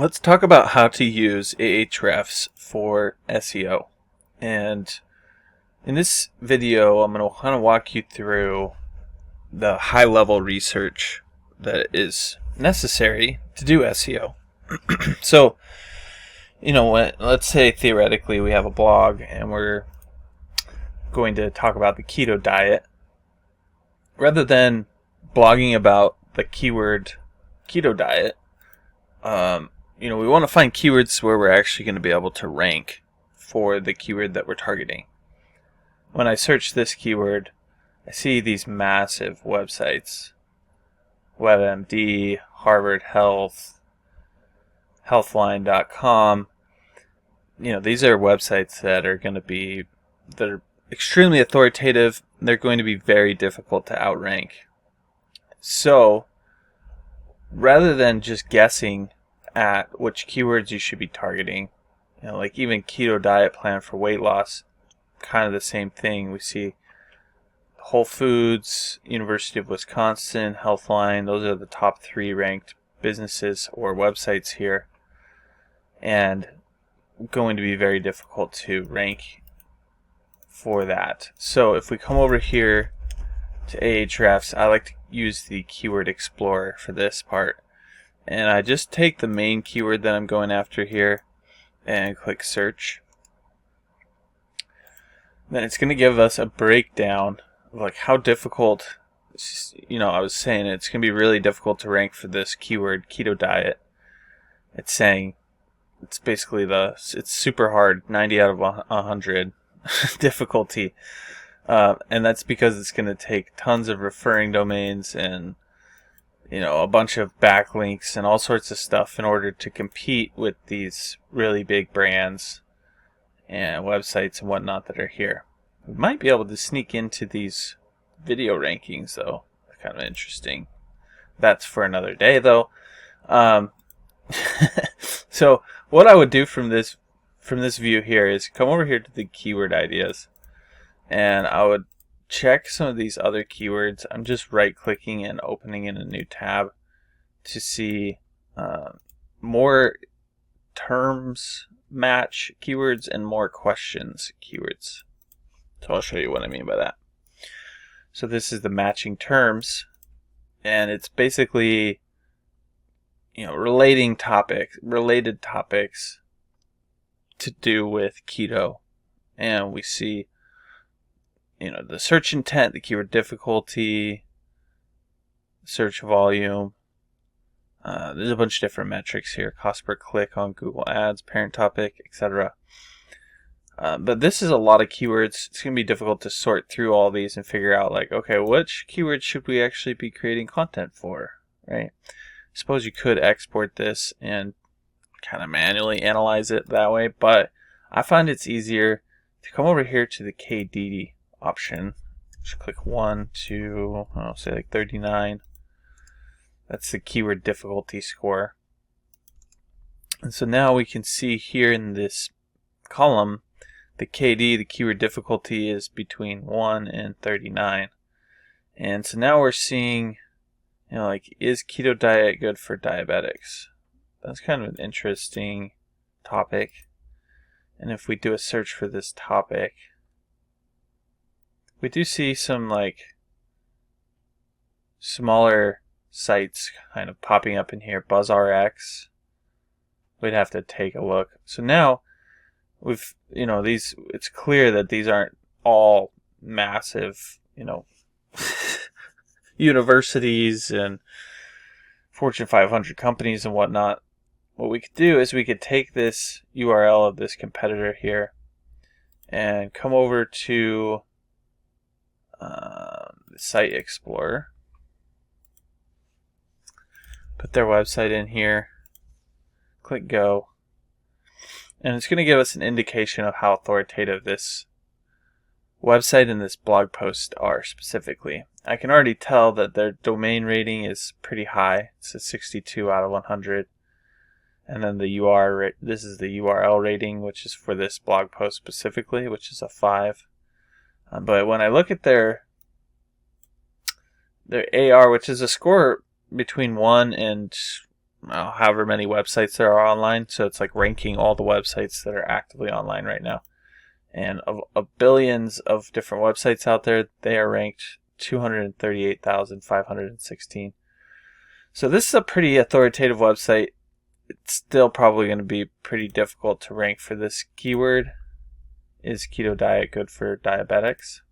Let's talk about how to use Ahrefs for SEO. And in this video, I'm going to kind of walk you through the high-level research that is necessary to do SEO. So, let's say theoretically we have a blog and we're going to talk about the keto diet. Rather than blogging about the keyword keto diet, we want to find keywords where we're actually going to be able to rank for the keyword that we're targeting. When I search this keyword, I see these massive websites: WebMD, Harvard Health, Healthline.com. These are websites that are extremely authoritative. They're going to be very difficult to outrank. So, rather than just guessing at which keywords you should be targeting, like even keto diet plan for weight loss, kind of the same thing. We see Whole Foods, University of Wisconsin, Healthline. Those are the top 3 ranked businesses or websites here, and going to be very difficult to rank for that. So if we come over here to Ahrefs, I like to use the keyword explorer for this part. And I just take the main keyword that I'm going after here and click search. Then it's going to give us a breakdown of like how difficult, I was saying it's going to be really difficult to rank for this keyword keto diet. It's saying it's basically it's super hard, 90 out of 100 difficulty. And that's because it's going to take tons of referring domains and a bunch of backlinks and all sorts of stuff in order to compete with these really big brands and websites and whatnot that are here. We might be able to sneak into these video rankings, though. Kind of interesting. That's for another day, though. So what I would do from this view here is come over here to the keyword ideas, and I would check some of these other keywords. I'm just right-clicking and opening in a new tab to see more terms match keywords and more questions keywords. So I'll show you what I mean by that. So this is the matching terms, and it's basically related topics to do with keto. And we see the search intent, the keyword difficulty, search volume. There's a bunch of different metrics here: cost per click on Google Ads, parent topic, etc. But this is a lot of keywords. It's going to be difficult to sort through all these and figure out, okay, which keywords should we actually be creating content for, right? Suppose you could export this and kind of manually analyze it that way, but I find it's easier to come over here to the KD option. Just click 1 to, I'll say like 39. That's the keyword difficulty score. And so now we can see here in this column, the KD, the keyword difficulty, is between 1 and 39. And so now we're seeing, is keto diet good for diabetics? That's kind of an interesting topic. And if we do a search for this topic, we do see some smaller sites kind of popping up in here. BuzzRx. We'd have to take a look. So now we've it's clear that these aren't all massive universities and Fortune 500 companies and whatnot. What we could do is we could take this URL of this competitor here and come over to the Site Explorer, put their website in here, click go, and it's going to give us an indication of how authoritative this website and this blog post are specifically. I can already tell that their domain rating is pretty high. It's a 62 out of 100. And then this is the URL rating, which is for this blog post specifically, which is a 5. But when I look at their AR, which is a score between 1 and however many websites there are online. So it's like ranking all the websites that are actively online right now. And of billions of different websites out there, they are ranked 238,516. So this is a pretty authoritative website. It's still probably going to be pretty difficult to rank for this keyword. Is keto diet good for diabetics?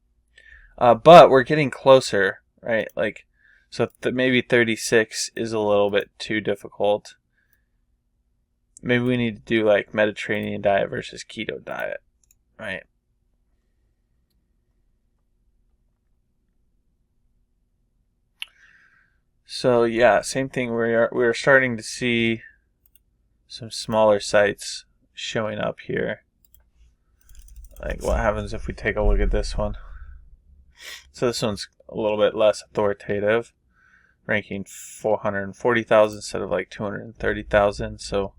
But we're getting closer, right? Like, so maybe 36 is a little bit too difficult. Maybe we need to do like Mediterranean diet versus keto diet, right? So yeah, same thing. We're starting to see some smaller sites showing up here. Like, what happens if we take a look at this one? So this one's a little bit less authoritative, ranking 440,000 instead of like 230,000. So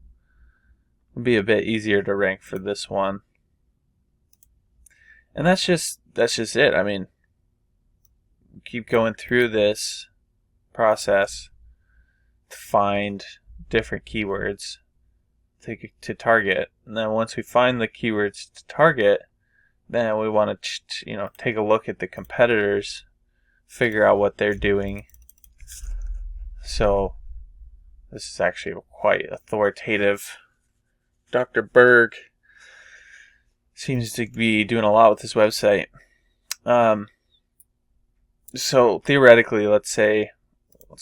it'll be a bit easier to rank for this one. And that's just it. I mean, keep going through this process to find different keywords to target, and then once we find the keywords to target, then we want to take a look at the competitors, figure out what they're doing. So this is actually quite authoritative. Dr. Berg seems to be doing a lot with this website. So theoretically, let's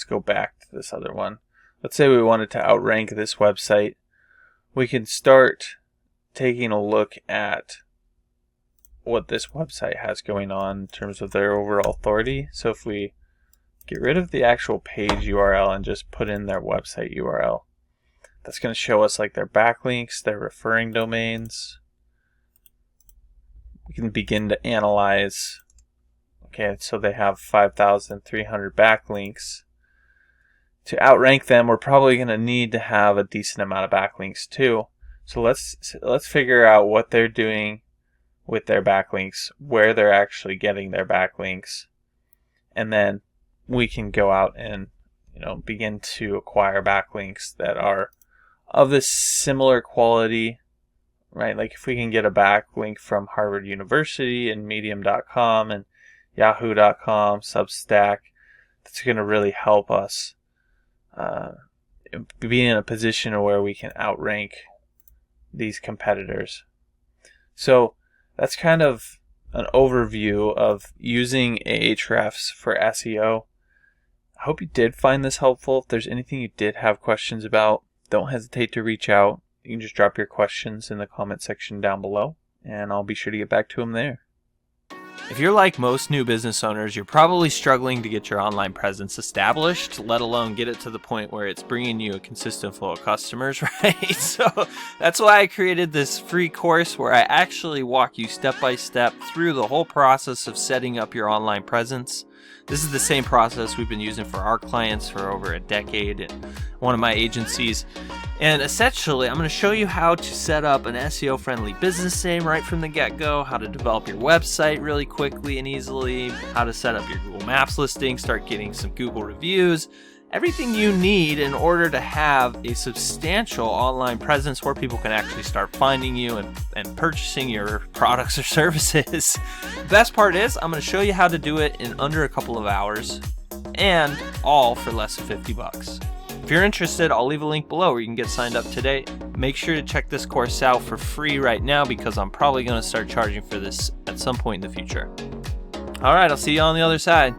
go back to this other one. Let's say we wanted to outrank this website. We can start taking a look at what this website has going on in terms of their overall authority. So if we get rid of the actual page URL and just put in their website URL, that's going to show us like their backlinks, their referring domains. We can begin to analyze. Okay, so they have 5,300 backlinks. To outrank them, we're probably going to need to have a decent amount of backlinks too. So let's figure out what they're doing with their backlinks, where they're actually getting their backlinks, and then we can go out and begin to acquire backlinks that are of this similar quality, right? Like if we can get a backlink from Harvard University and Medium.com and Yahoo.com, Substack, that's going to really help us be in a position where we can outrank these competitors. So that's kind of an overview of using Ahrefs for SEO. I hope you did find this helpful. If there's anything you did have questions about, don't hesitate to reach out. You can just drop your questions in the comment section down below, and I'll be sure to get back to them there. If you're like most new business owners, you're probably struggling to get your online presence established, let alone get it to the point where it's bringing you a consistent flow of customers, right? So that's why I created this free course where I actually walk you step by step through the whole process of setting up your online presence. This is the same process we've been using for our clients for over a decade at one of my agencies. And essentially, I'm going to show you how to set up an SEO-friendly business name right from the get-go, how to develop your website really quickly and easily, how to set up your Google Maps listing, start getting some Google reviews, everything you need in order to have a substantial online presence where people can actually start finding you and purchasing your products or services. The best part is I'm going to show you how to do it in under a couple of hours and all for less than 50 bucks. If you're interested, I'll leave a link below where you can get signed up today. Make sure to check this course out for free right now because I'm probably going to start charging for this at some point in the future. All right, I'll see you on the other side.